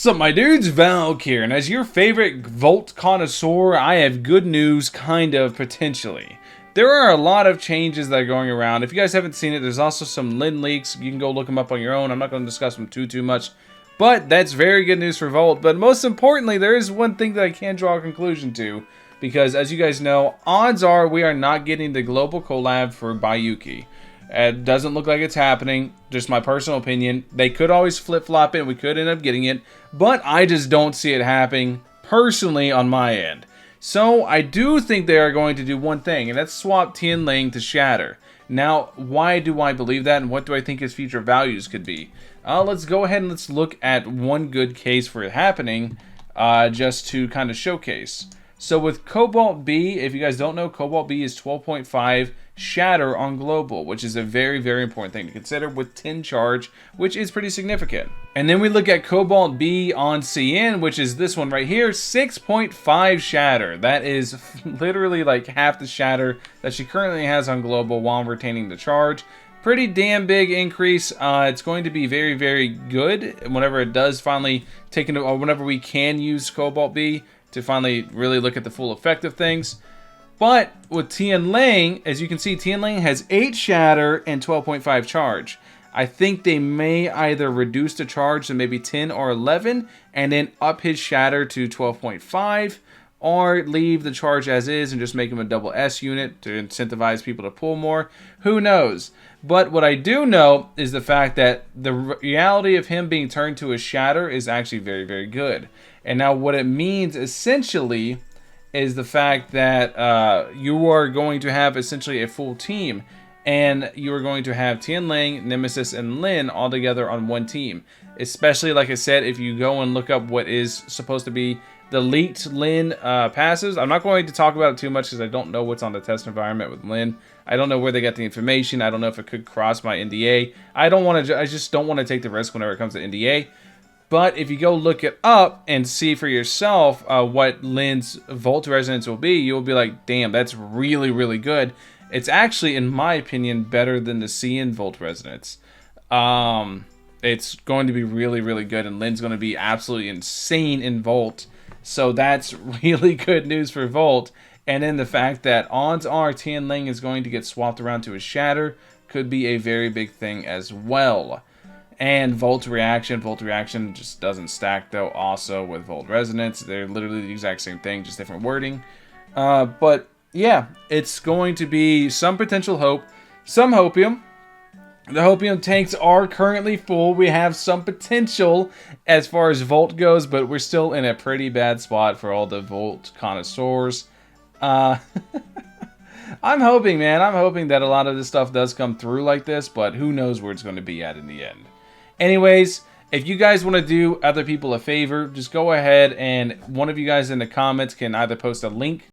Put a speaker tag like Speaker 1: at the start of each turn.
Speaker 1: So my dude's Valkyrja, and as your favorite Volt connoisseur, I have good news, kind of, potentially. There are a lot of changes that are going around. If you guys haven't seen it, there's also some Lin leaks. You can go look them up on your own. I'm not going to discuss them too much. But that's very good news for Volt. But most importantly, there is one thing that I can draw a conclusion to. Because as you guys know, odds are we are not getting the global collab for Bayuki. It doesn't look like it's happening. Just my personal opinion. They could always flip-flop it and we could end up getting it. But I just don't see it happening personally on my end. So I do think they are going to do one thing, and that's swap Tianling to Shatter. Now, why do I believe that, and what do I think his future values could be? Let's go ahead and let's look at one good case for it happening, just to kind of showcase. So with Cobalt B, if you guys don't know, Cobalt B is 12.5 Shatter on Global, which is a very important thing to consider with 10 charge, which is pretty significant. And then we look at Cobalt B on CN, which is this one right here, 6.5 Shatter. That is literally like half the Shatter that she currently has on Global while retaining the charge. Pretty damn big increase. It's going to be very good whenever it does finally take into, or whenever we can use Cobalt B to finally really look at the full effect of things. But with Tianling, as you can see, Tianling has 8 Shatter and 12.5 charge. I think they may either reduce the charge to maybe 10 or 11 and then up his Shatter to 12.5, or leave the charge as is and just make him a double S unit to incentivize people to pull more. Who knows? But what I do know is the fact that the reality of him being turned to a Shatter is actually very good. And now what it means essentially is the fact that you are going to have essentially a full team. And you are going to have Tianling, Nemesis, and Lin all together on one team. Especially, like I said, if you go and look up what is supposed to be the leaked Lin passes. I'm not going to talk about it too much because I don't know what's on the test environment with Lin. I don't know where they got the information. I don't know if it could cross my NDA. I just don't want to take the risk whenever it comes to NDA. But if you go look it up and see for yourself what Lin's Volt Resonance will be, you'll be like, damn, that's really good. It's actually, in my opinion, better than the CN Volt Resonance. It's going to be really good, and Lin's going to be absolutely insane in Volt. So that's really good news for Volt. And then the fact that odds are Tianling is going to get swapped around to a Shatter could be a very big thing as well. And Volt Reaction just doesn't stack though also with Volt Resonance. They're literally the exact same thing, just different wording. But yeah, it's going to be some potential hope, some hopium. The hopium tanks are currently full. We have some potential as far as Volt goes, but we're still in a pretty bad spot for all the Volt connoisseurs. I'm hoping, man. I'm hoping that a lot of this stuff does come through like this, but who knows where it's going to be at in the end. Anyways, if you guys want to do other people a favor, just go ahead and one of you guys in the comments can either post a link